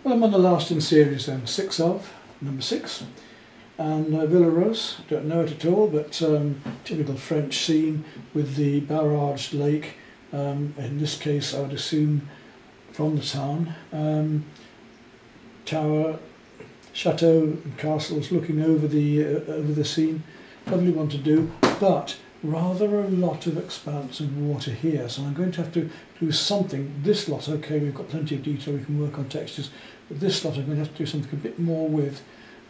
Well, I'm on the last in series then, number 6, and Villerose, don't know it at all, but typical French scene with the barraged lake, in this case I would assume from the town, tower, chateau and castles looking over the scene, lovely one to do, but rather a lot of expanse of water here, so I'm going to have to do something. This lot, okay, we've got plenty of detail, we can work on textures, but this lot I'm going to have to do something a bit more with,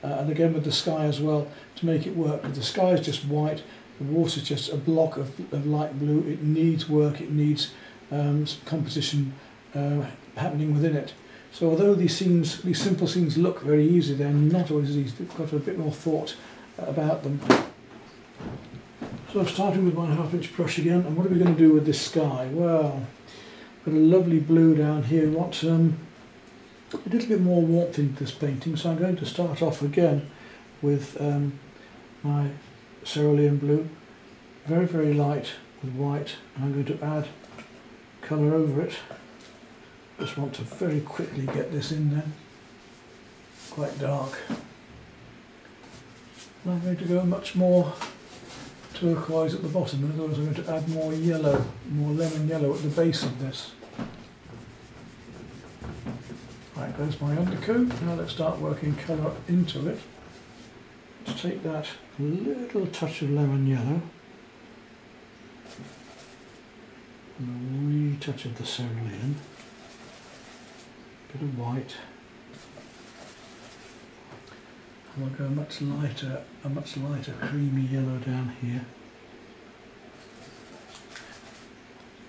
and again with the sky as well, to make it work. But the sky is just white, the water is just a block of light blue. It needs work, it needs some composition happening within it. So although these simple scenes look very easy, they're not always easy. They've got a bit more thought about them. So I'm starting with my 1/2" brush again, and what are we going to do with this sky? Well, got a lovely blue down here. We want a little bit more warmth into this painting, so I'm going to start off again with my cerulean blue, very, very light with white, and I'm going to add colour over it. Just want to very quickly get this in there, quite dark. And I'm going to go much more turquoise at the bottom, in other words I'm going to add more yellow, more lemon yellow at the base of this. Right, there's my undercoat. Now let's start working colour into it. Let's take that little touch of lemon yellow and a wee touch of the cerulean, bit of white, and we'll go a much lighter creamy yellow down here,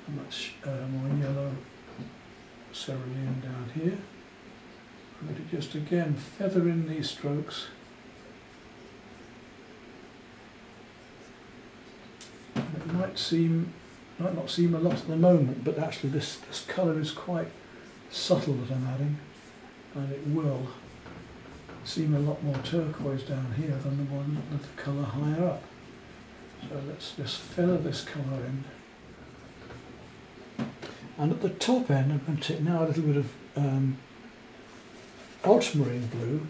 a much more yellow cerulean down here. I'm going to just again feather in these strokes. And it might not seem a lot at the moment, but actually this colour is quite subtle that I'm adding, and it will seem a lot more turquoise down here than the one with the colour higher up. So let's just feather this colour in. And at the top end I'm going to take now a little bit of ultramarine blue.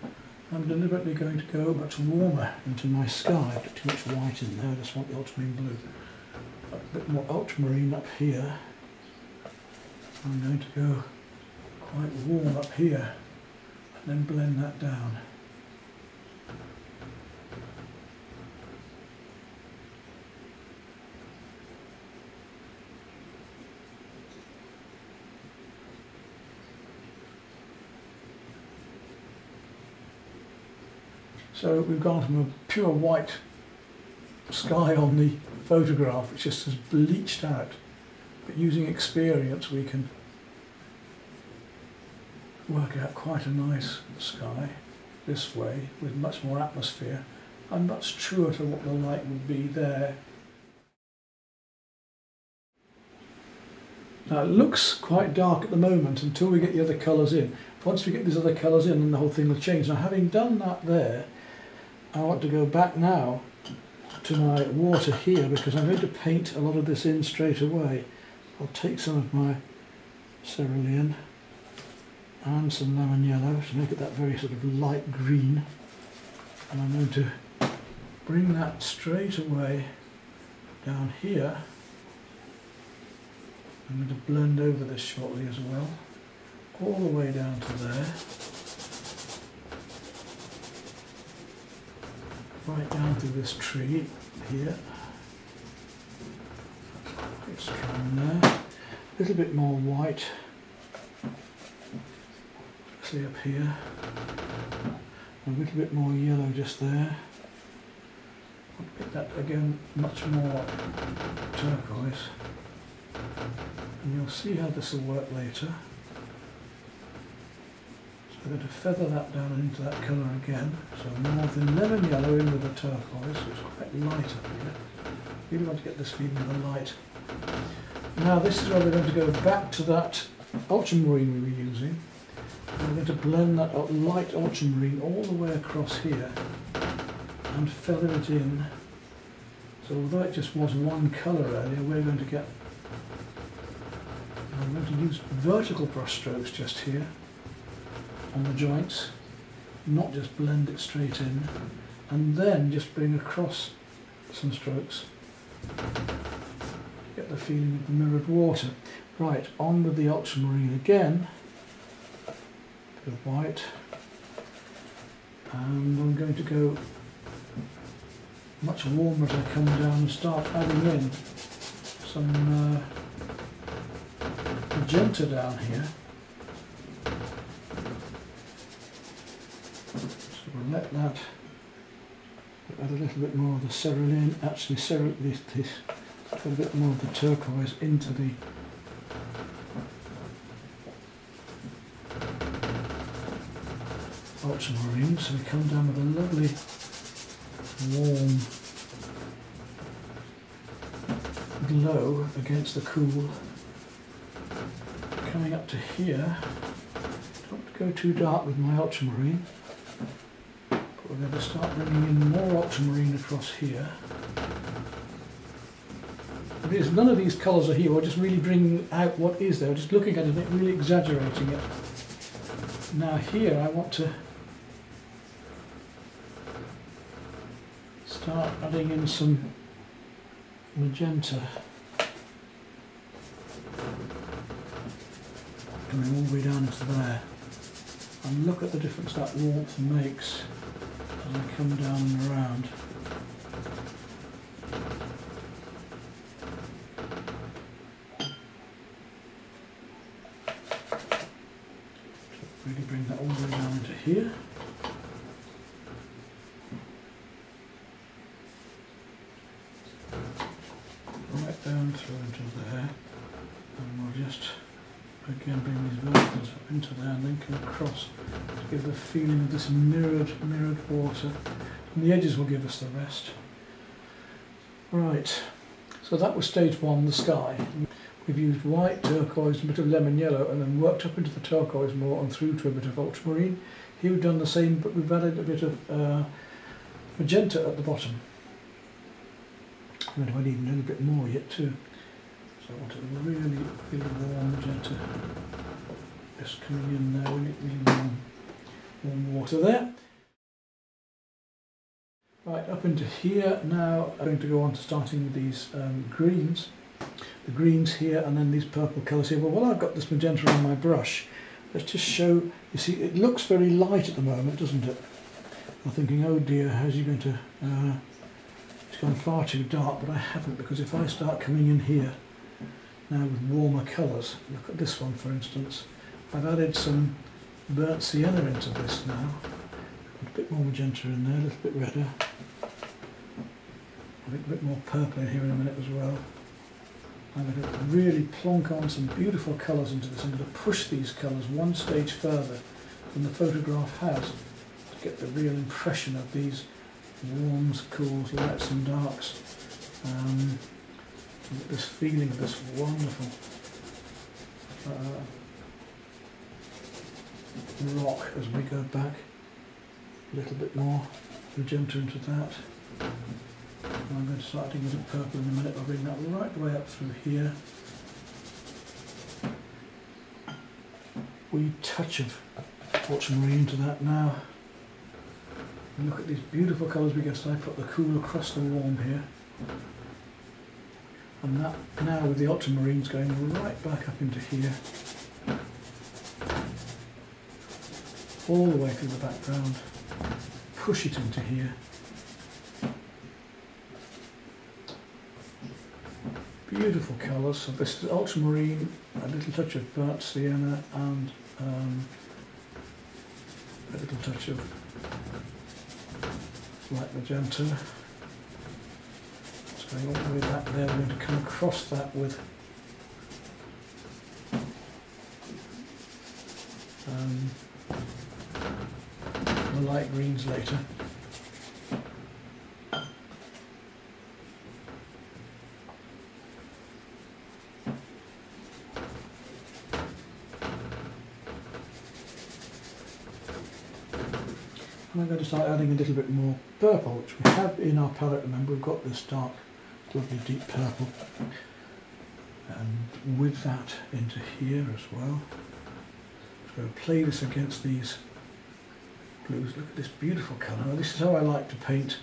I'm deliberately going to go much warmer into my sky. I've got too much white in there, I just want the ultramarine blue. A bit more ultramarine up here. I'm going to go quite warm up here and then blend that down. So we've gone from a pure white sky on the photograph, which just has bleached out, but using experience we can work out quite a nice sky this way with much more atmosphere and much truer to what the light would be there. Now it looks quite dark at the moment until we get the other colours in. Once we get these other colours in, then the whole thing will change. Now having done that there, I want to go back now to my water here because I'm going to paint a lot of this in straight away. I'll take some of my cerulean and some lemon yellow to make it that very sort of light green, and I'm going to bring that straight away down here. I'm going to blend over this shortly as well, all the way down to there. Right down through this tree here. Quite strong there. A little bit more white. See up here. A little bit more yellow just there. Make that again much more turquoise, and you'll see how this will work later. So I'm going to feather that down into that colour again, so more of the lemon yellow in with the turquoise, so it's quite light up here. Really want to get this feeling of the light. Now this is where we're going to go back to that ultramarine we were using. We're going to blend that light ultramarine all the way across here and feather it in. So although it just was one colour earlier, we're going to I'm going to use vertical brush strokes just here on the joints, not just blend it straight in, and then just bring across some strokes. Get the feeling of the mirrored water. Right, on with the ultramarine again. Bit of white, and I'm going to go much warmer as I come down and start adding in some magenta down here. So we'll let that add a little bit more of the cerulean, actually this put a bit more of the turquoise into the ultramarine, so we come down with a lovely warm glow against the cool. Coming up to here, don't go too dark with my ultramarine, but we're going to start bringing in more ultramarine across here. Because none of these colours are here, we're just really bringing out what is there, just looking at it and really exaggerating it. Now here I want to start adding in some magenta, coming all the way down into there, and look at the difference that warmth makes as I come down and around. Really bring that all the way down into here. Right down through into there, and we'll just again bring these verticals up into there and then come across to give the feeling of this mirrored water, and the edges will give us the rest. Right, so that was stage one, the sky. We've used white, turquoise, and a bit of lemon yellow, and then worked up into the turquoise more and through to a bit of ultramarine. Here we've done the same, but we've added a bit of magenta at the bottom. And I need a little bit more yet too. So I want a really warm magenta. Just coming in there, we need really warm water there. Right, up into here now. I'm going to go on to starting with these greens. The greens here, and then these purple colours here. Well, while I've got this magenta on my brush, let's just show, you see, it looks very light at the moment, doesn't it? I'm thinking, oh dear, how's he going to, it's gone far too dark, but I haven't, because if I start coming in here now with warmer colours, look at this one for instance, I've added some burnt sienna into this now, a bit more magenta in there, a little bit redder, a bit more purple in here in a minute as well. I'm going to really plonk on some beautiful colours into this. I'm going to push these colours one stage further than the photograph has to get the real impression of these warms, cools, lights and darks. And get this feeling of this wonderful rock as we go back. A little bit more magenta into that. I'm going to start adding a bit of purple in a minute. I'll bring that right the way up through here. Wee touch of ultramarine into that now. And look at these beautiful colours we get as I put the cool across the warm here. And that now with the ultramarines going right back up into here. All the way through the background. Push it into here. Beautiful colours. So this is ultramarine, a little touch of burnt sienna, and a little touch of light magenta. going all the way back there. We're going to come across that with the light greens later. And I'm going to start adding a little bit more purple, which we have in our palette. Remember, we've got this dark, lovely deep purple. And with that into here as well. So I'll play this against these blues. Look at this beautiful colour. Now, this is how I like to paint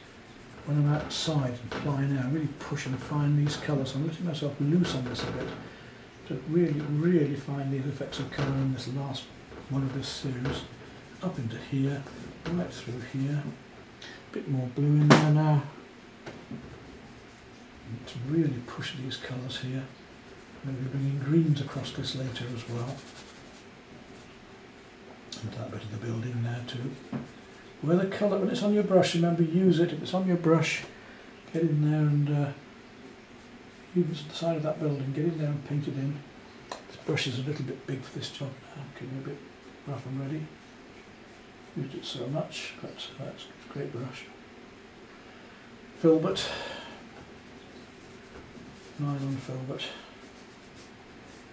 when I'm outside and applying air. I really push and find these colours. I'm letting myself loose on this a bit to really, really find these effects of colour in this last one of this series. Up into here, right through here. A bit more blue in there now. And to really push these colours here. Maybe bringing greens across this later as well. And that bit of the building there too. Where the colour, when it's on your brush, remember, use it. If it's on your brush, get in there and use the side of that building, get in there and paint it in. This brush is a little bit big for this job now, getting a bit rough and ready. Used it so much, but that's a great brush. Filbert, nylon filbert.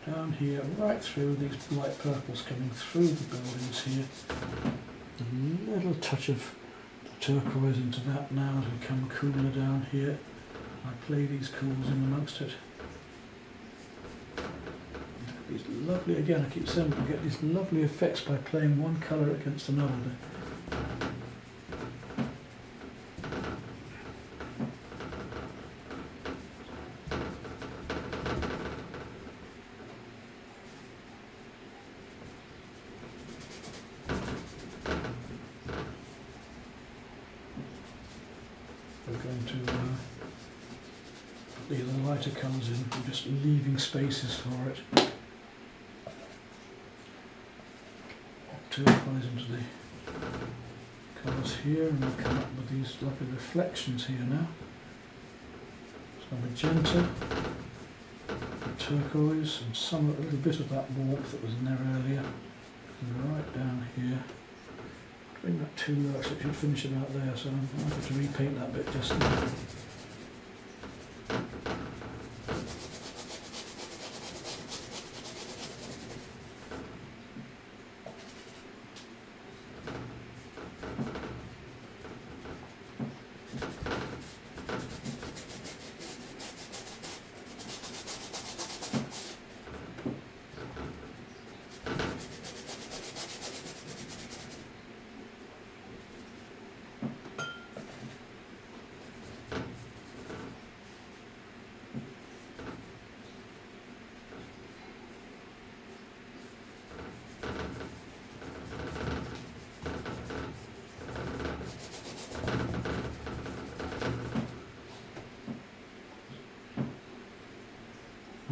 Down here, right through these light purples coming through the buildings here. A little touch of the turquoise into that now as we come cooler down here. I play these cools in amongst it. These lovely, again I keep saying, we get these lovely effects by playing one colour against another. We're going to put the other lighter colours in, we're just leaving spaces for it. Turquoise into the colours here, and we'll come up with these lovely reflections here now. So magenta, turquoise, and some a little bit of that warmth that was in there earlier. And right down here. Bring that too low, so it should finish about there, so I'm going to have to repaint that bit just now.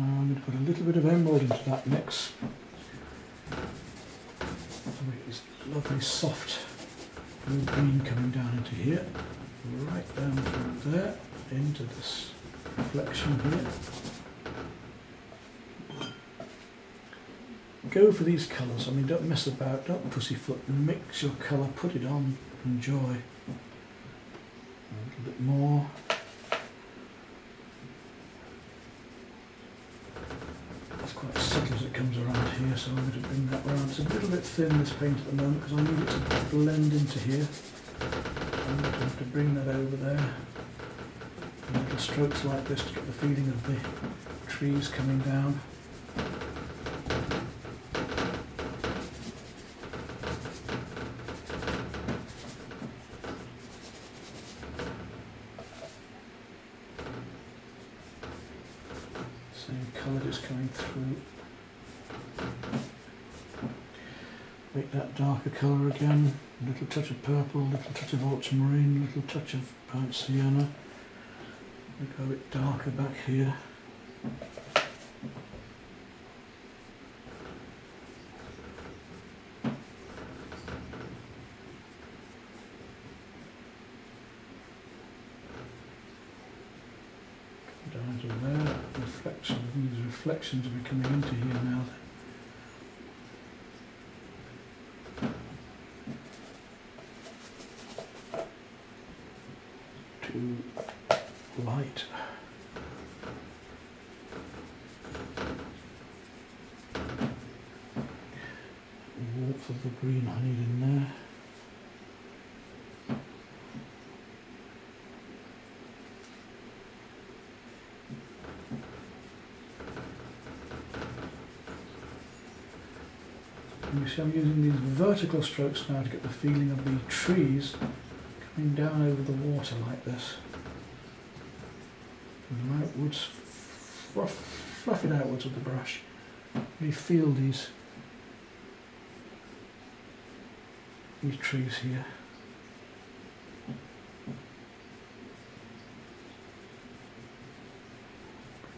I'm going to put a little bit of emerald into that mix. So we get this lovely soft blue green coming down into here, right down through there, into this reflection here. Go for these colours, I mean, don't mess about, don't pussyfoot, mix your colour, put it on, enjoy. A little bit more. Quite subtle as it comes around here, so I'm going to bring that round. It's a little bit thin, this paint at the moment, because I need it to blend into here. I'm going to have to bring that over there. Little strokes like this to get the feeling of the trees coming down. Same colour just coming through. Make that darker colour again. A little touch of purple, a little touch of ultramarine, a little touch of burnt sienna. We go a bit darker back here. horizontal there, reflection, these reflections will be coming into here now. Too light. Warmth of the green I need in there. And you see I'm using these vertical strokes now to get the feeling of the trees coming down over the water like this. And outwards, fluff it outwards with the brush. You feel these trees here.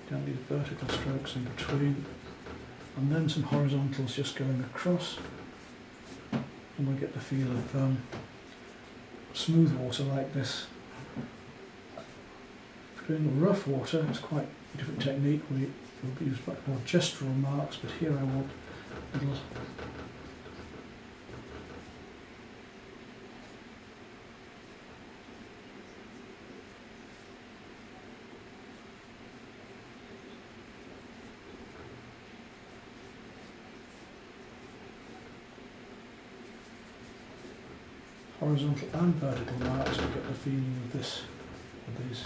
Down these vertical strokes in between, and then some horizontals just going across, and we'll get the feel of smooth water like this. If we're doing rough water, it's quite a different technique. We'll use much more gestural marks, but here I want little horizontal and vertical marks to get the feeling of this, of these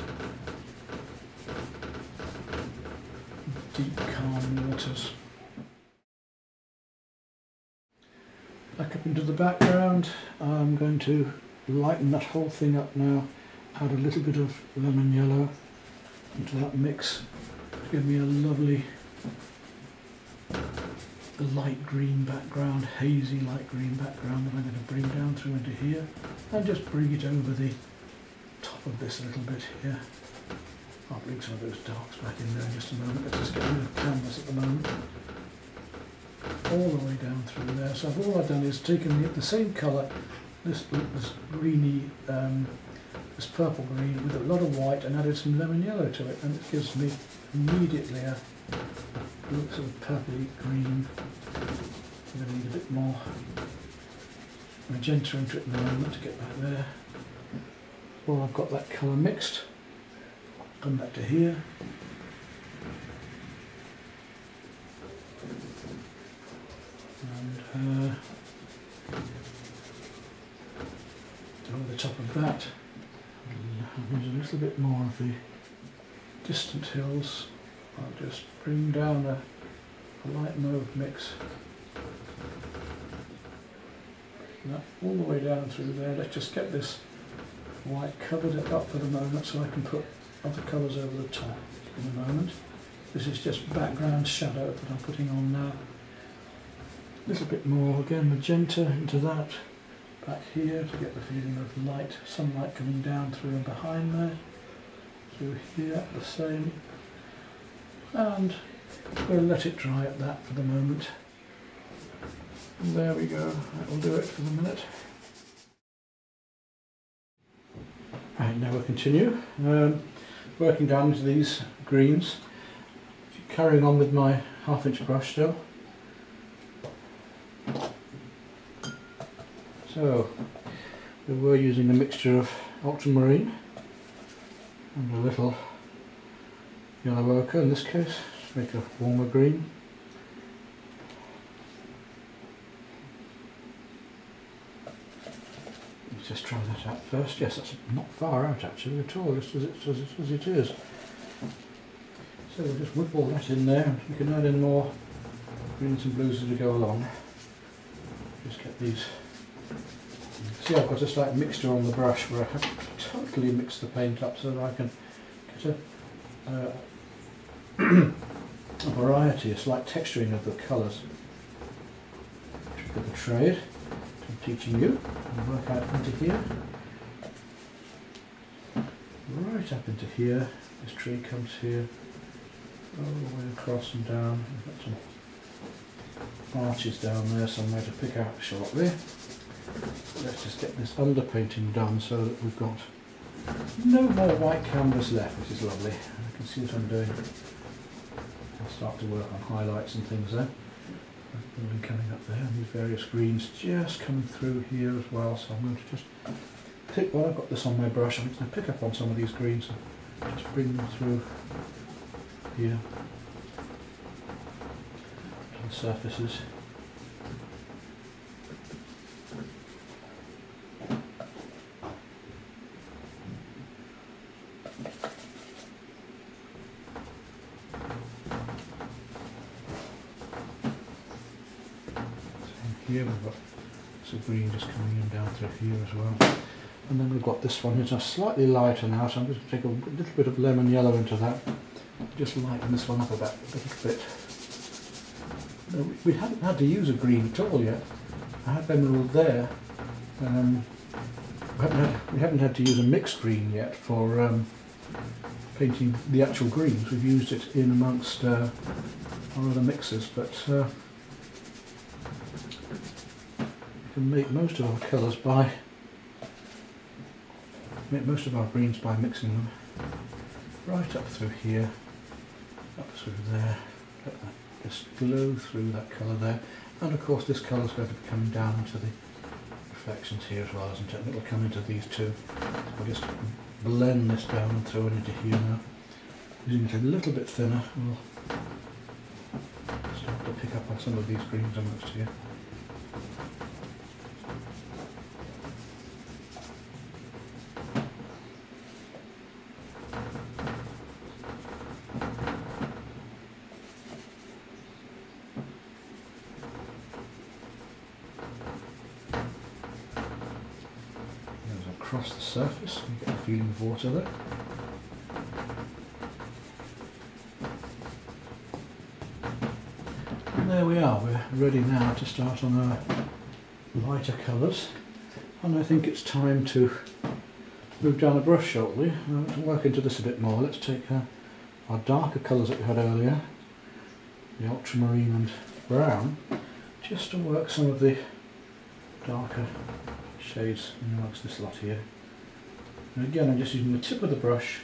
deep, calm waters. Back up into the background, I'm going to lighten that whole thing up now, add a little bit of lemon yellow into that mix to give me a lovely light green background, hazy light green background that I'm going to bring down through into here and just bring it over the top of this a little bit here. I'll bring some of those darks back in there in just a moment. Let's just get rid of canvas at the moment. All the way down through there. So all I've done is taken the same colour, this greeny, this purple green with a lot of white, and added some lemon yellow to it, and it gives me immediately a sort of purpley green. I'm going to need a bit more magenta into it in a moment to get back there. Well, I've got that colour mixed. Come back to here. And over the top of that, I'll use a little bit more of the distant hills. I'll just bring down a light mauve mix. That all the way down through there. Let's just get this white covered up for the moment so I can put other colours over the top in a moment. This is just background shadow that I'm putting on now. A little bit more, again, magenta into that. Back here to get the feeling of light, sunlight coming down through and behind there. Through here, the same. And we'll let it dry at that for the moment. And there we go, that will do it for the minute. Right, now we'll continue. Working down into these greens. Carrying on with my 1/2 inch brush still. So, we were using a mixture of ultramarine and a little yellow ochre in this case, to make a warmer green. Let's just try that out first. Yes, that's not far out actually at all, just as it is. So we'll just whip all that in there, and you can add in more greens and blues as we go along. Just get these. See, I've got a slight mixture on the brush where I haven't totally mixed the paint up so that I can get a variety, a slight texturing of the colours. Trick of the trade, I'm teaching you, and work out into here. Right up into here, this tree comes here, all the way across and down. We've got some arches down there somewhere to pick out shortly. Let's just get this underpainting done so that we've got No more white canvas left, which is lovely. I can see what I'm doing. I'll start to work on highlights and things there. Building coming up there, and these various greens just coming through here as well. So I'm going to just pick, while I've got this on my brush, I'm just going to pick up on some of these greens and just bring them through here on the surfaces. Here we've got some green just coming in down through here as well, and then we've got this one which is slightly lighter now, so I'm just going to take a little bit of lemon yellow into that, just lighten this one up a little bit. We haven't had to use a green at all yet. I have emerald there. We haven't had to use a mixed green yet for painting the actual greens. We've used it in amongst our other mixes, but can make most of our colours by, most of our greens by mixing them right up through here, up through there, let that just glow through that colour there, and of course this colour is going to be coming down into the reflections here as well, isn't it? And it will come into these too. So I'll just blend this down and throw it into here now. Using it a little bit thinner, we'll start to pick up on some of these greens amongst here. Across the surface, you get the feeling of water there. And there we are, we're ready now to start on our lighter colours, and I think it's time to move down the brush shortly. To work into this a bit more, let's take our darker colours that we had earlier, the ultramarine and brown, just to work some of the darker shades in amongst this lot here. And again, I'm just using the tip of the brush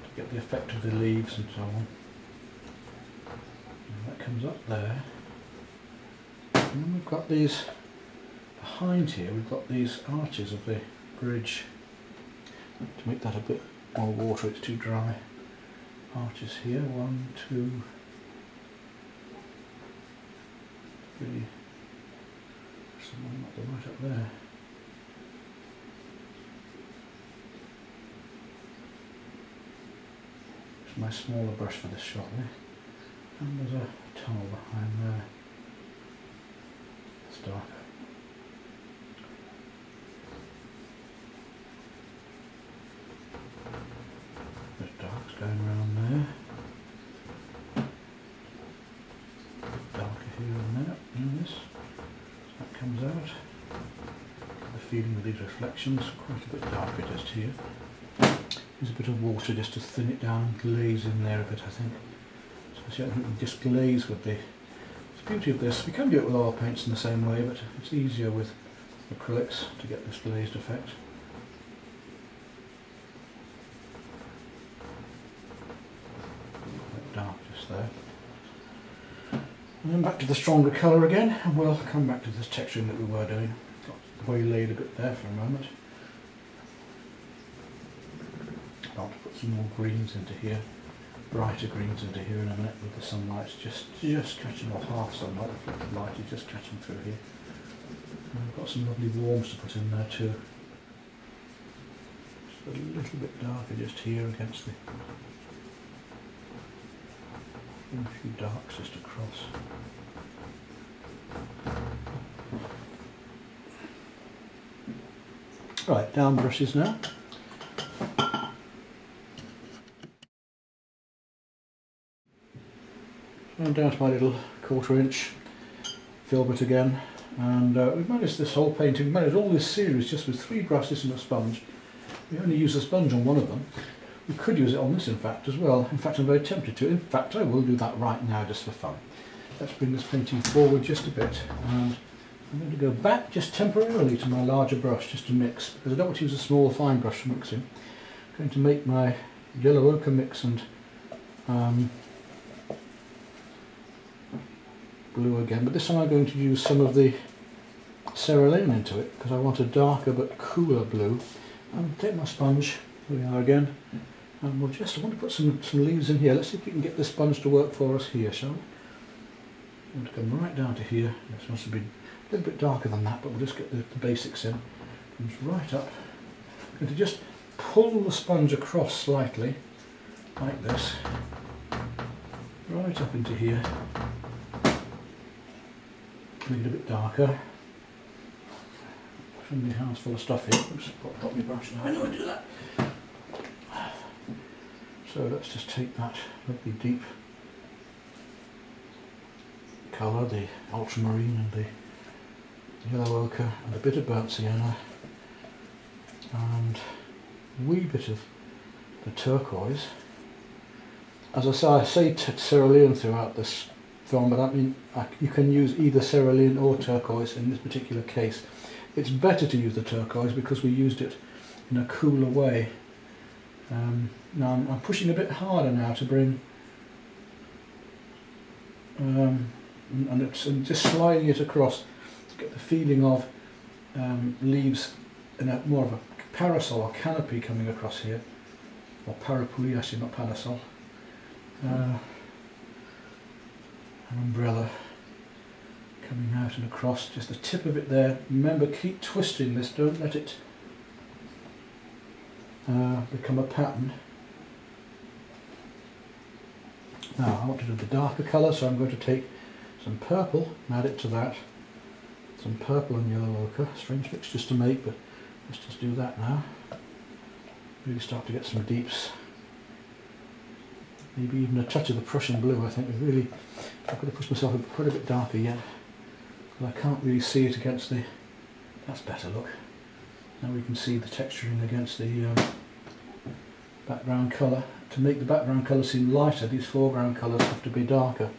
to get the effect of the leaves and so on. And that comes up there. And then we've got these behind here, we've got these arches of the bridge. To make that a bit more water, it's too dry. Arches here, 1, 2, 3. Someone right up there. It's my smaller brush for this shot there. And there's a tunnel behind there. It's darker. There's darks going around there. Darker here and there. And this. That comes out. The feeling with these reflections, quite a bit darker just here. There's a bit of water just to thin it down and glaze in there a bit, I think. So see, I think we just glaze with the beauty of this. We can do it with oil paints in the same way, but it's easier with acrylics to get this glazed effect. A bit dark just there. And then back to the stronger colour again, and we'll come back to this texturing that we were doing. Got waylaid a bit there for a moment. I'll put some more greens into here, brighter greens into here in a minute with the sunlight's just catching, or half sunlight, reflected light is just catching through here. And we've got some lovely warms to put in there too. Just a little bit darker just here against the a few darks just across. Right, down brushes now. I'm down to my little 1/4 inch filbert again, and we've managed this whole painting, managed all this series just with 3 brushes and a sponge. We only use a sponge on one of them. We could use it on this in fact as well. In fact, I'm very tempted to. In fact, I will do that right now just for fun. Let's bring this painting forward just a bit and I'm going to go back just temporarily to my larger brush just to mix, because I don't want to use a small fine brush for mixing. I'm going to make my yellow ochre mix and blue again, but this time I'm going to use some of the cerulean into it because I want a darker but cooler blue. And take my sponge, here we are again, and we'll just, I want to put some leaves in here. Let's see if we can get this sponge to work for us here, shall we? I want to come right down to here. This must have been a little bit darker than that, but we'll just get the basics in. Comes right up. I'm going to just pull the sponge across slightly, like this, right up into here. Make it a bit darker. Trim my hands full of stuff here. Oops, got my brush now. I know I do that. So let's just take that lovely deep colour, the ultramarine and the yellow ochre and a bit of burnt sienna and a wee bit of the turquoise. As I say cerulean throughout this film, but I mean you can use either cerulean or turquoise in this particular case. It's better to use the turquoise because we used it in a cooler way. Now I'm pushing a bit harder now to bring and just sliding it across to get the feeling of leaves in a more of a parasol or canopy coming across here, or parapluie actually, not parasol. An umbrella coming out and across, just the tip of it there. Remember, keep twisting this, don't let it become a pattern. Now I want to do the darker colour, so I'm going to take some purple and add it to that. Some purple and yellow ochre, strange mixtures to make, but let's just do that now. Really start to get some deeps. Maybe even a touch of the Prussian blue. I think really, I've got to push myself quite a bit darker yet. But I can't really see it against the, that's better, look. Now we can see the texturing against the background colour. To make the background colour seem lighter, these foreground colours have to be darker.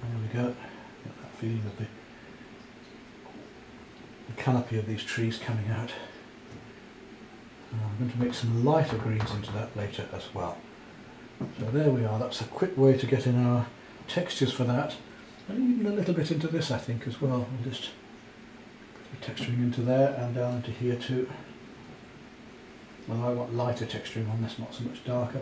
There we go. Get that feeling of the canopy of these trees coming out. I'm going to make some lighter greens into that later as well. So there we are, that's a quick way to get in our textures for that, and even a little bit into this I think as well. I'll just put the texturing into there and down into here too. Well, I want lighter texturing on this, not so much darker.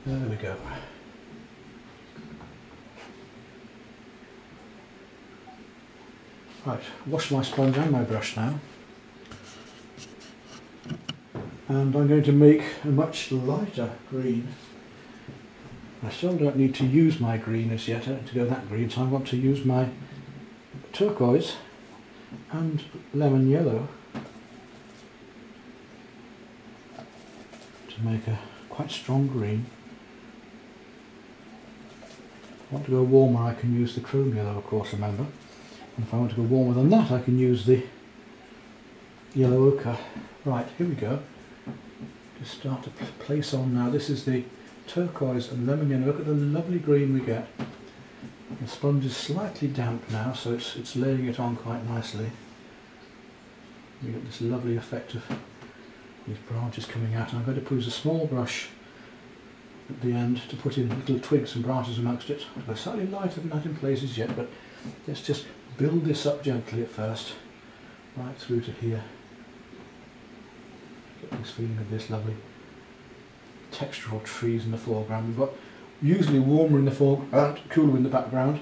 There we go. Right, wash my sponge and my brush now. And I'm going to make a much lighter green. I still don't need to use my green as yet to go that green, so I want to use my turquoise and lemon yellow to make a quite strong green. If I want to go warmer, I can use the chrome yellow, of course, remember. And if I want to go warmer than that, I can use the yellow ochre. Right, here we go. Just start to place on now. This is the turquoise and lemon yellow. Look at the lovely green we get. The sponge is slightly damp now, so it's laying it on quite nicely. You get this lovely effect of these branches coming out. And I'm going to use a small brush at the end to put in little twigs and branches amongst it. They're slightly lighter than that in places yet, but let's just build this up gently at first, right through to here. Get this feeling of this lovely textural trees in the foreground. We've got usually warmer in the foreground, cooler in the background,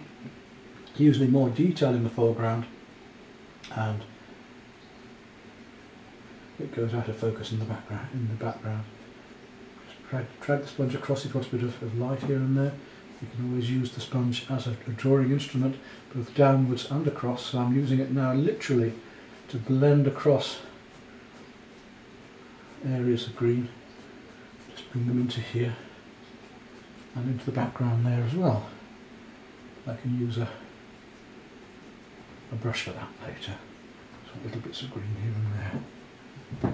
usually more detail in the foreground, and it goes out of focus in the background. Just drag the sponge across if you want a bit of light here and there. You can always use the sponge as a drawing instrument, both downwards and across. So I'm using it now literally to blend across areas of green. Just bring them into here and into the background there as well. I can use a brush for that later. So little bits of green here and there.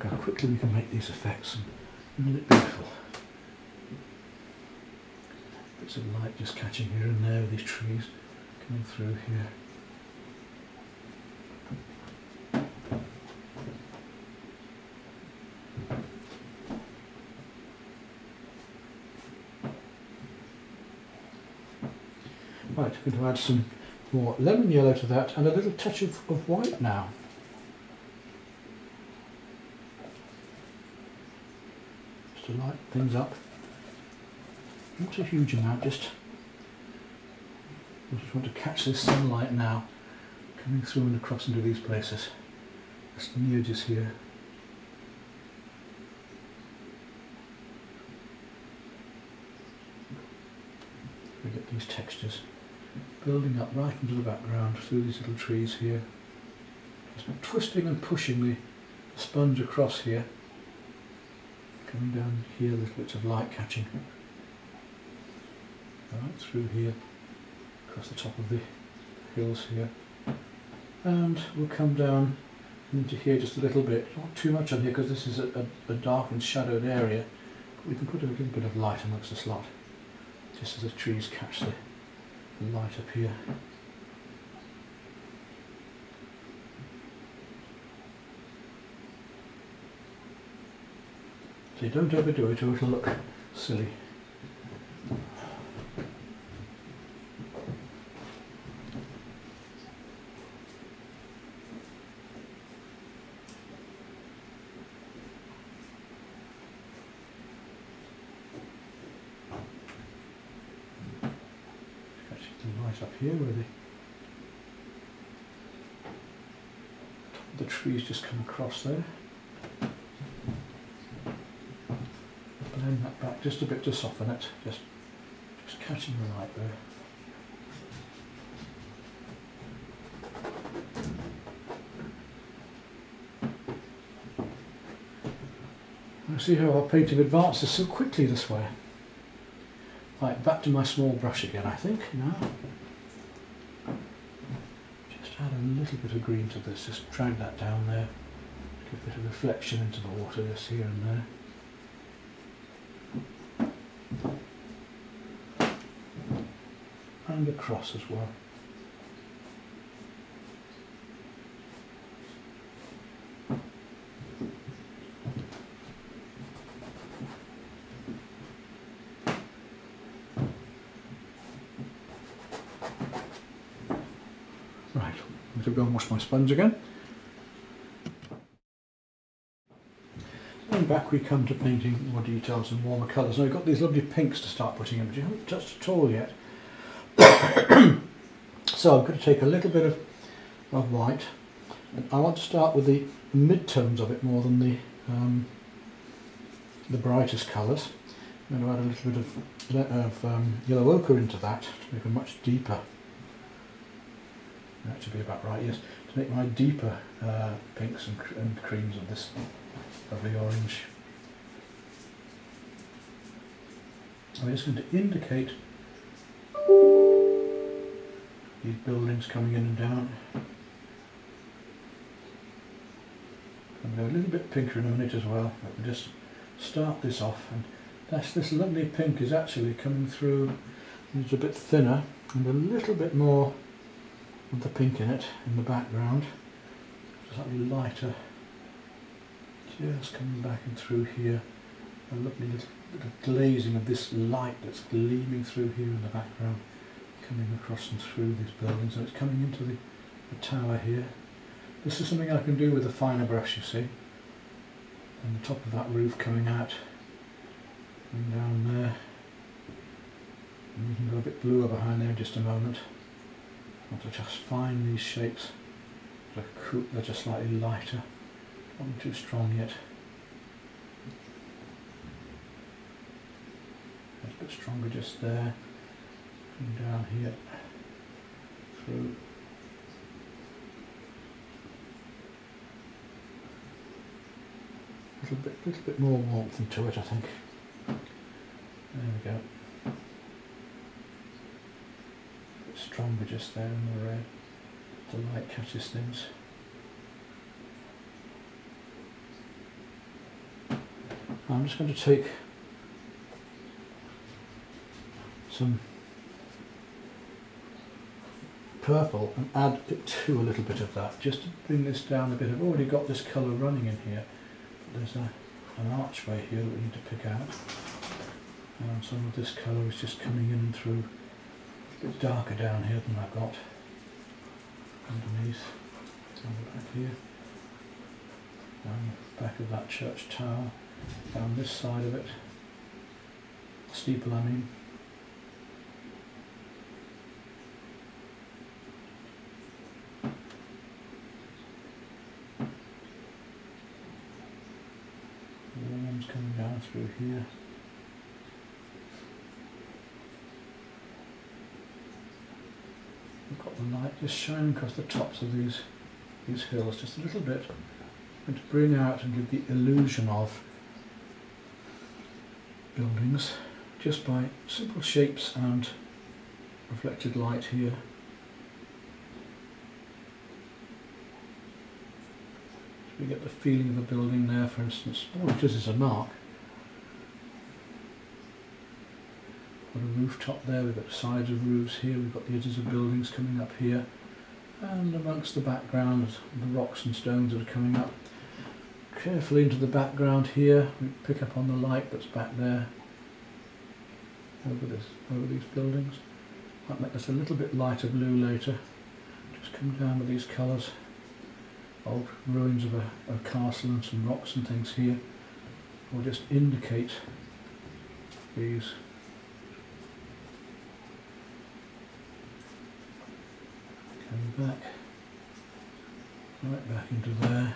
Look how quickly we can make these effects, and isn't it beautiful? Bits of light just catching here and there with these trees coming through here. Right, I'm going to add some more lemon yellow to that and a little touch of white now. Just to lighten things up. Not a huge amount, just want to catch this sunlight now coming through and across into these places. Just on the edges here. We get these textures building up right into the background through these little trees here. Just twisting and pushing the sponge across here. Coming down here, little bits of light catching. Right through here, across the top of the hills here. And we'll come down into here just a little bit. Not too much on here because this is a dark and shadowed area. But we can put a little bit of light amongst the slot. Just as the trees catch the light up here. So you don't overdo it or it'll look silly. Right up here where the top of the trees just come across there. Blend that back just a bit to soften it, just catching the light there. I see how our painting advances so quickly this way. Right, back to my small brush again, I think, now. Just add a little bit of green to this, just drag that down there. Give a bit of reflection into the water just here and there. And across as well. Right, I'm going to go and wash my sponge again. Then back we come to painting more details and warmer colours. Now we've got these lovely pinks to start putting in, but you haven't touched at all yet. So I'm going to take a little bit of white, and I want to start with the mid-tones of it more than the brightest colours. I'm going to add a little bit of yellow ochre into that to make a much deeper. That should be about right, yes. To make my deeper pinks and creams of this lovely orange. I'm just going to indicate these buildings coming in and down. I'm going to go a little bit pinker in a minute as well, but we'll just start this off. And this lovely pink is actually coming through. It's a bit thinner and a little bit more with the pink in it in the background, slightly lighter, just coming back and through here, a lovely little bit of glazing of this light that's gleaming through here in the background, coming across and through these buildings, and it's coming into the tower here. This is something I can do with a finer brush, you see, and the top of that roof coming out and down there, and we can go a bit bluer behind there in just a moment. I want to just find these shapes. They're just slightly lighter, not too strong yet. It's a bit stronger just there, and down here, through. Little bit more warmth into it, I think. There we go. Stronger just there in the red. The light catches things. I'm just going to take some purple and add it to a little bit of that, just to bring this down a bit. I've already got this colour running in here, but there's an archway here that we need to pick out, and some of this colour is just coming in through, a bit darker down here than I've got underneath, down the back here, down the back of that church tower, down this side of it, steeple I mean. Coming down through here. We've got the light just shining across the tops of these hills just a little bit, and to bring out and give the illusion of buildings just by simple shapes and reflected light here. We get the feeling of a building there, for instance. All it is a mark. Got a rooftop there, we've got sides of roofs here, we've got the edges of buildings coming up here, and amongst the background, the rocks and stones that are coming up. Carefully into the background here, we pick up on the light that's back there over these buildings. Might make this a little bit lighter blue later. Just come down with these colours. Old ruins of a castle and some rocks and things here will just indicate these. Coming back, right back into there.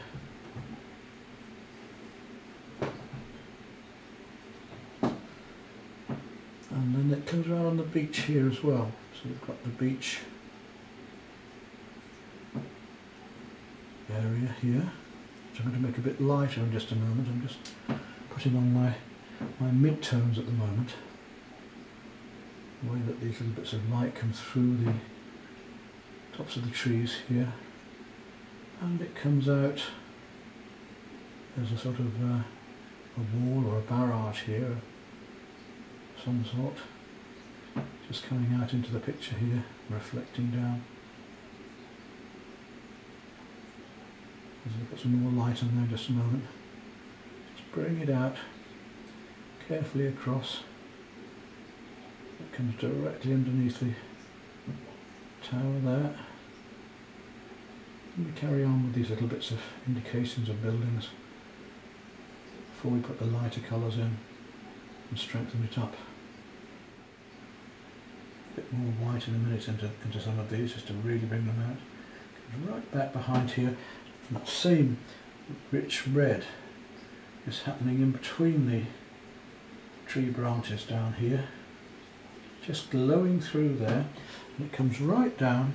And then it comes around on the beach here as well. So we've got the beach area here, which I'm going to make a bit lighter in just a moment. I'm just putting on my mid-tones at the moment, the way that these little bits of light come through the tops of the trees here, and it comes out as a sort of a wall or a barrage here of some sort, just coming out into the picture here, reflecting down. I'll put some more light on there just a moment. Just bring it out carefully across. It comes directly underneath the tower there. And we carry on with these little bits of indications of buildings before we put the lighter colours in and strengthen it up. A bit more white in a minute into some of these, just to really bring them out. Comes right back behind here. And that same rich red is happening in between the tree branches down here, just glowing through there, and it comes right down,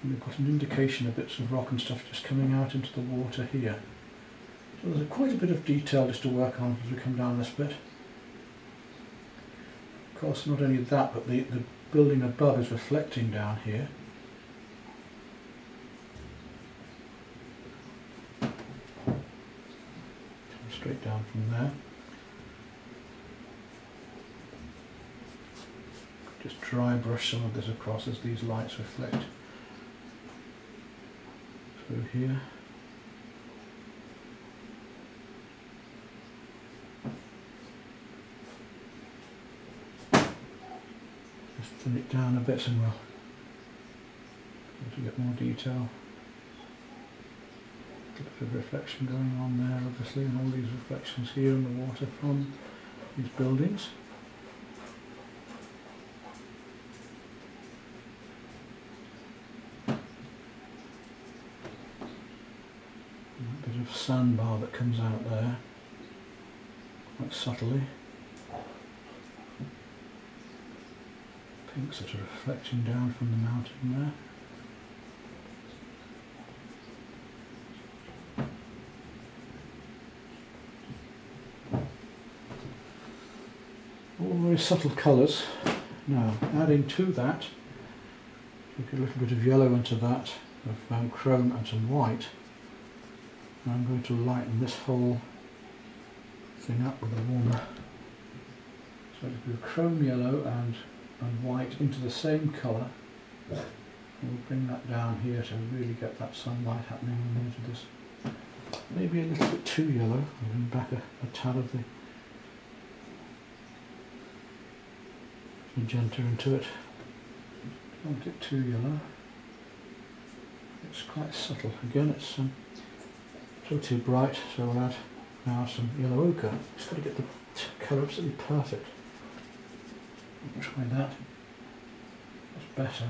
and we've got an indication of bits of rock and stuff just coming out into the water here. So there's quite a bit of detail just to work on as we come down this bit. Of course, not only that, but the building above is reflecting down here. Straight down from there. Just dry brush some of this across as these lights reflect through here. Just thin it down a bit and we'll get more detail. A bit of reflection going on there obviously, and all these reflections here in the water from these buildings. A bit of sandbar that comes out there, quite subtly. Pinks that are reflecting down from the mountain there. All very subtle colours. Now, adding to that, take a little bit of yellow into that, of chrome and some white. And I'm going to lighten this whole softening up with a warmer. So it'll be chrome yellow and white into the same colour. And we'll bring that down here to really get that sunlight happening on the edge of this. Maybe a little bit too yellow. I'll bring back a tad of the magenta into it. Don't want it too yellow. It's quite subtle. Again, it's a little too bright, so we'll add now some yellow ochre. Just got to get the colour absolutely perfect. Try that. That's better.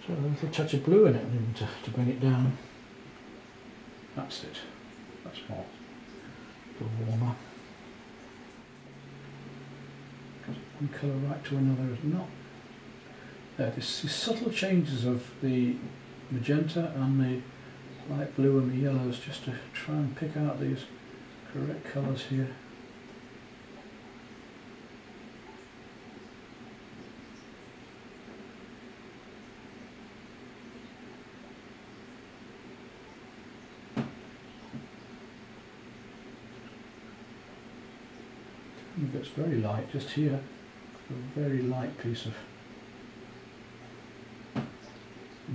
So a little touch of blue in it to bring it down. That's it. That's more. A little warmer. One colour right to another is not. There, these subtle changes of the magenta and the light blue and the yellows, just to try and pick out these correct colours here. If it's very light, just here, a very light piece of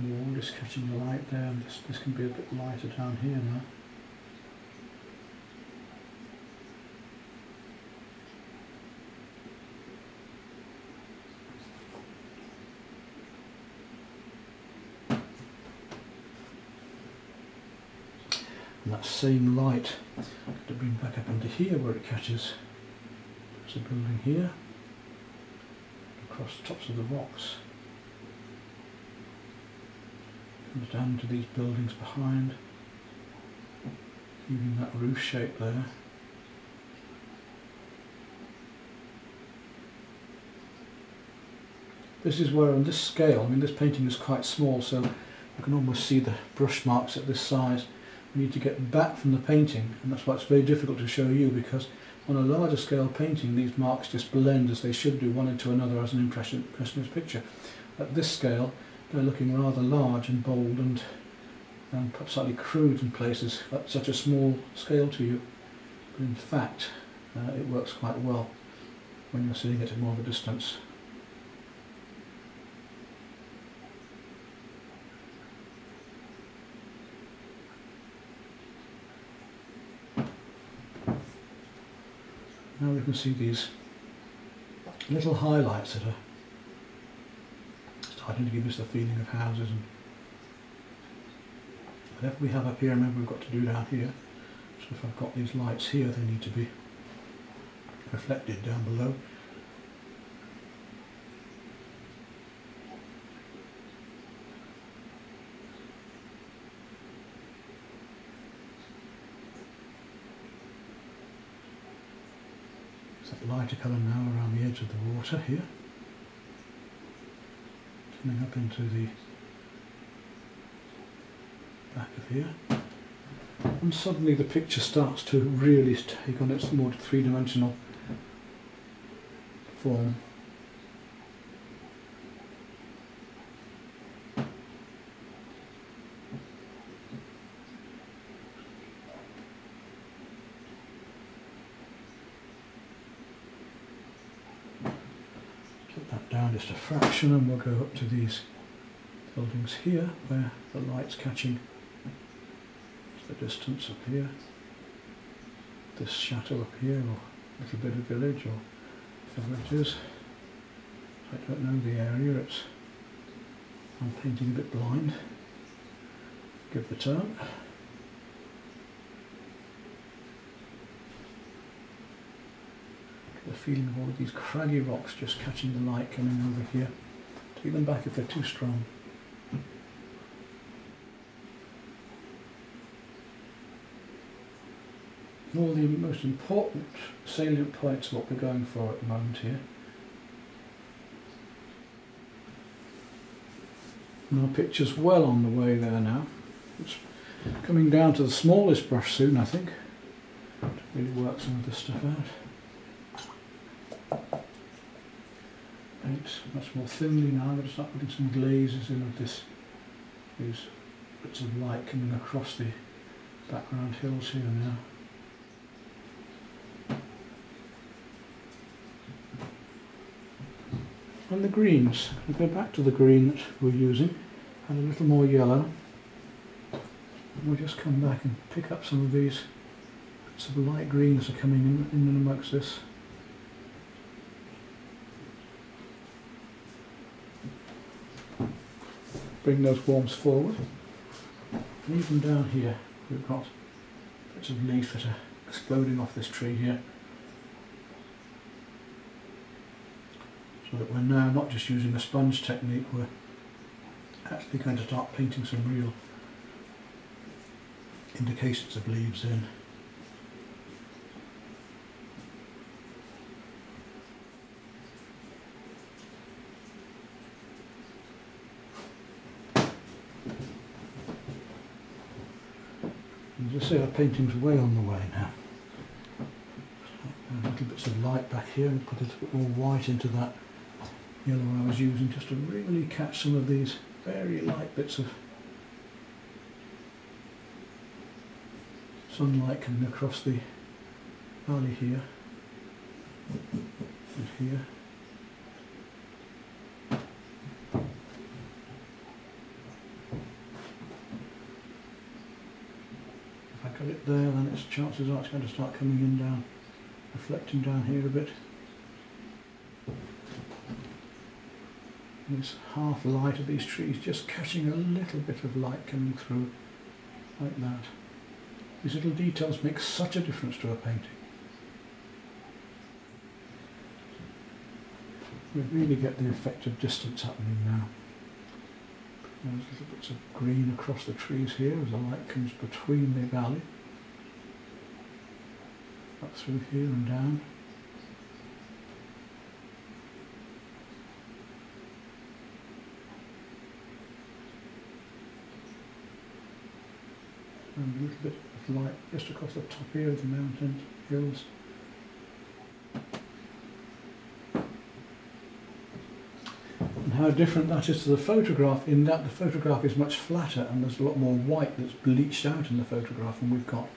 wall, just catching the light there, and this can be a bit lighter down here now. And that same light to bring back up into here where it catches. There's a building here, across the tops of the rocks. Comes down to these buildings behind, even that roof shape there. This is where, on this scale, I mean this painting is quite small, so you can almost see the brush marks at this size. We need to get back from the painting, and that's why it's very difficult to show you, because on a larger scale painting these marks just blend as they should do one into another as an impressionist picture. At this scale they're looking rather large and bold and perhaps slightly crude in places at such a small scale to you, but in fact it works quite well when you're seeing it at more of a distance. Now we can see these little highlights that are starting to give us the feeling of houses, and whatever we have up here, remember we've got to do down here. So if I've got these lights here, they need to be reflected down below. That lighter colour now around the edge of the water here, coming up into the back of here, and suddenly the picture starts to really take on its more three-dimensional form. Down just a fraction, and we'll go up to these buildings here where the light's catching the distance up here, this chateau up here, or a little bit of village, or whatever it is. I don't know the area, I'm painting a bit blind, give the term. The feeling of all of these craggy rocks just catching the light coming over here. Take them back if they're too strong. All the most important salient points of what we're going for at the moment here. And our picture's well on the way there now. It's coming down to the smallest brush soon, I think, to really work some of this stuff out. Paint much more thinly now. I'm going to start putting some glazes in of these bits of light coming across the background hills here now. And the greens. I'll go back to the green that we're using, and a little more yellow. And we'll just come back and pick up some of these bits of light greens that are coming in and amongst this. Bring those warms forward. And even down here we've got bits of leaf that are exploding off this tree here. So that we're now not just using a sponge technique, we're actually going to start painting some real indications of leaves in. As I say, our painting's way on the way now. Little bits of light back here and put a little bit more white into that yellow I was using, just to really catch some of these very light bits of sunlight coming across the valley here and here. If I got it there, then its chances are it's going to start coming in down, reflecting down here a bit. This half light of these trees just catching a little bit of light coming through like that. These little details make such a difference to a painting. We really get the effect of distance happening now. There's little bits of green across the trees here as the light comes between the valley, up through here and down. And a little bit of light just across the top here of the mountain hills. And how different that is to the photograph, in that the photograph is much flatter and there's a lot more white that's bleached out in the photograph, and we've got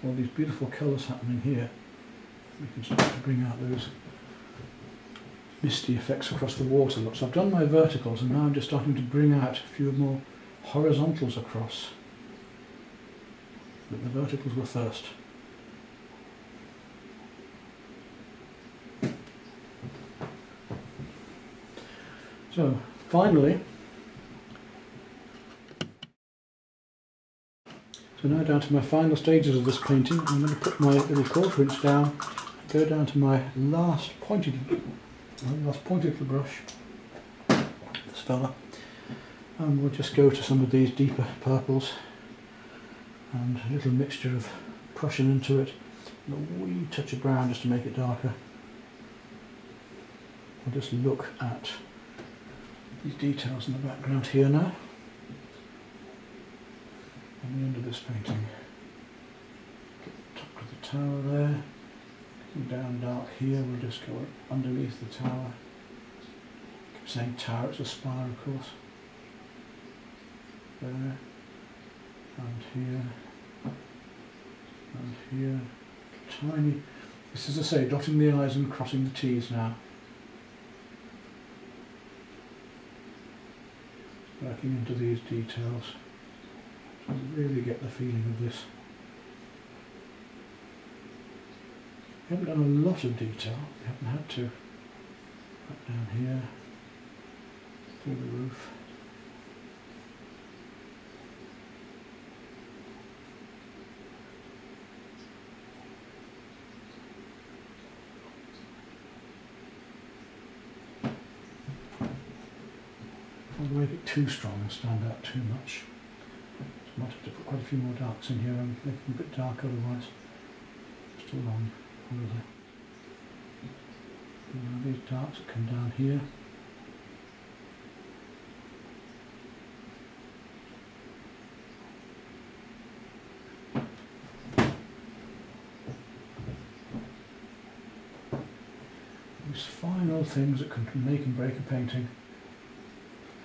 all these beautiful colours happening here. We can start to bring out those misty effects across the water. Look, so I've done my verticals and now I'm just starting to bring out a few more horizontals across. But the verticals were first. So finally, now down to my final stages of this painting. I'm going to put my little 1/4 inch down, go down to my last pointed little brush, this fella, and we'll just go to some of these deeper purples and a little mixture of Prussian into it, and a wee touch of brown just to make it darker. I'll just look at these details in the background here now. On the end of this painting, top of the tower there, come down dark here, we'll just go underneath the tower. I keep saying tower, it's a spire of course. There, and here, and here, tiny, this is, as I say, dotting the I's and crossing the T's now. Working into these details. I really get the feeling of this. We haven't done a lot of detail, we haven't had to. Right down here, through the roof. I don't make it too strong and stand out too much. I might have to put quite a few more darks in here and make them a bit dark otherwise. Just along there. Now these darks that come down here. These final things that can make and break a painting.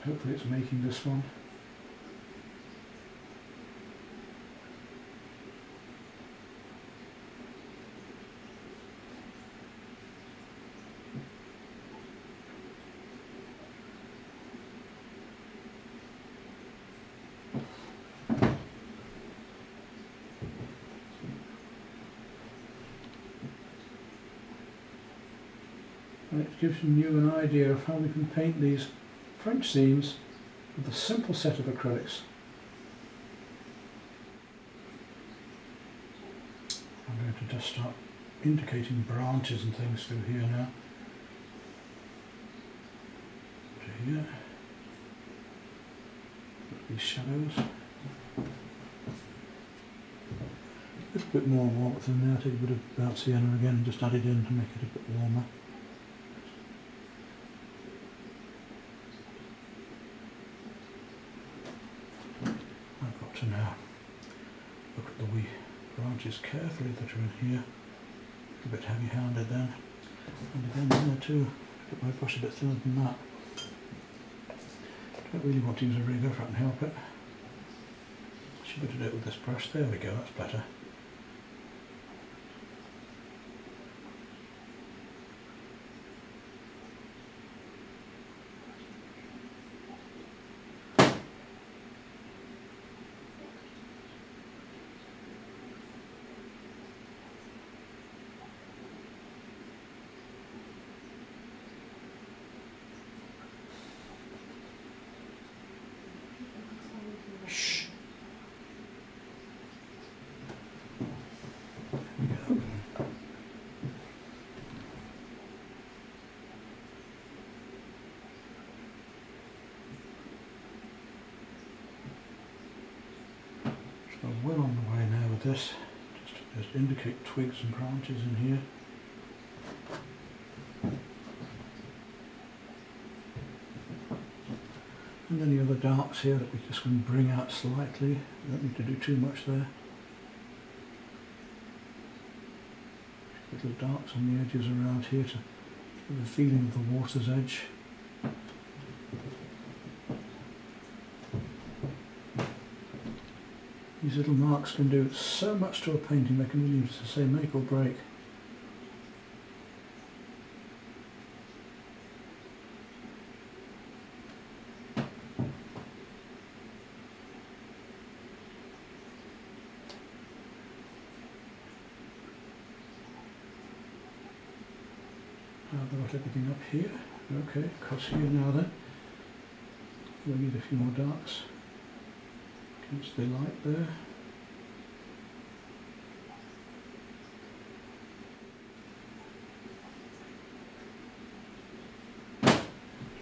Hopefully it's making this one. and it gives you an idea of how we can paint these French scenes with a simple set of acrylics. I'm going to just start indicating branches and things through here now. To here. These shadows. A little bit more warmth in there, take a bit of burnt sienna again and just add it in to make it a bit warmer. I've got to now look at the wee branches carefully that are in here. A bit heavy handed then. And again in there too. Get my brush a bit thinner than that. Don't really want to use a rigger if I can help it. I should be able to do it with this brush. There we go, that's better. So I'm well on the way now with this, just indicate twigs and branches in here. And any other darks here that we just can bring out slightly. We don't need to do too much there. Little darks on the edges around here to give the feeling of the water's edge. These little marks can do so much to a painting, they can really, as I say, make or break. I've got everything up here. Okay, across here now then. We'll need a few more darks against the light there.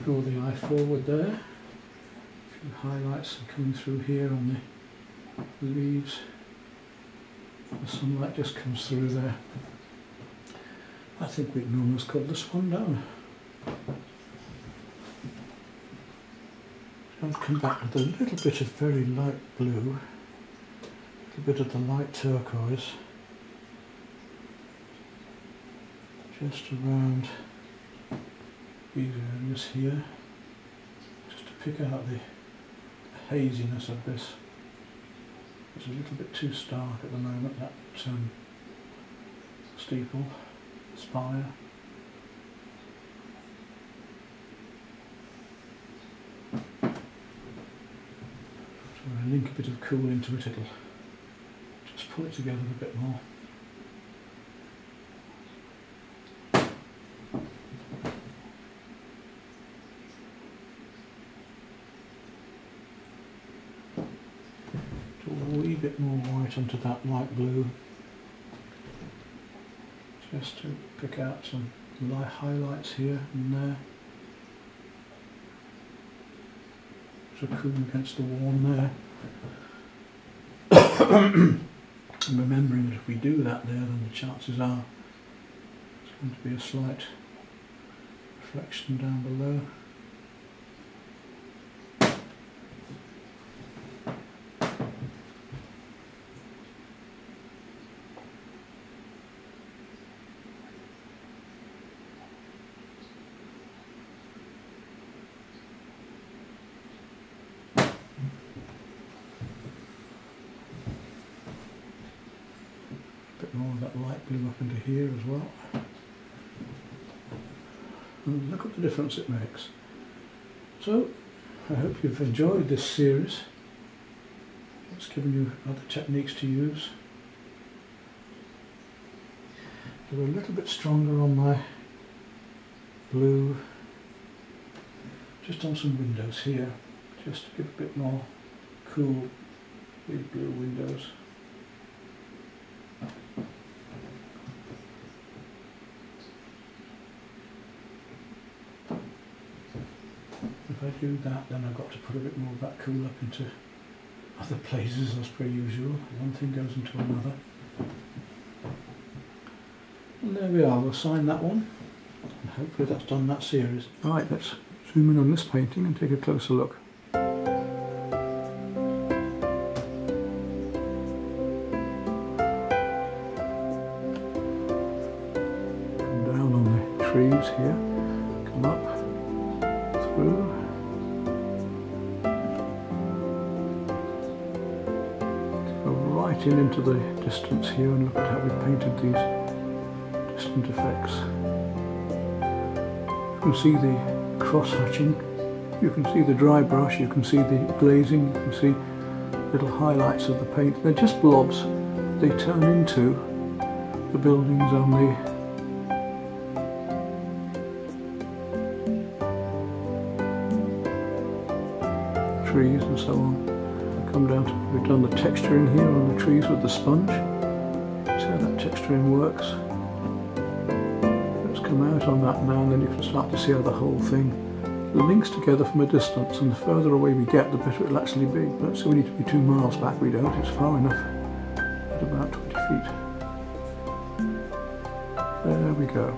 Draw the eye forward there. A few highlights coming through here on the leaves. The sunlight just comes through there. I think we can almost cut this one down. I'll come back with a little bit of very light blue, a little bit of the light turquoise, just around these areas here, just to pick out the haziness of this. It's a little bit too stark at the moment, that steeple. Spire. So when I link a bit of cool into it, it'll just pull it together a bit more. Do a wee bit more white onto that light blue. Just to pick out some light highlights here and there. So cool against the warm there. And remembering that if we do that there, then the chances are it's going to be a slight reflection down below. More of that light blue up into here as well. And look at the difference it makes. So, I hope you've enjoyed this series. It's given you other techniques to use. They were a little bit stronger on my blue just on some windows here, just to give a bit more cool big blue windows. If I do that, then I've got to put a bit more of that cool up into other places as per usual. One thing goes into another. And there we are, we'll sign that one, and hopefully that's done that series. Right, let's zoom in on this painting and take a closer look. Come down on the trees here, come up, through. Go right in into the distance here and look at how we painted these distant effects. You can see the cross-hatching, you can see the dry brush, you can see the glazing, you can see little highlights of the paint. They're just blobs. They turn into the buildings on the trees and so on. Come down to, we've done the texturing here on the trees with the sponge. See how that texturing works. Let's come out on that now, and then you can start to see how the whole thing links together from a distance, and the further away we get, the better it'll actually be. Don't say we need to be 2 miles back, we don't, it's far enough at about 20 feet. There we go.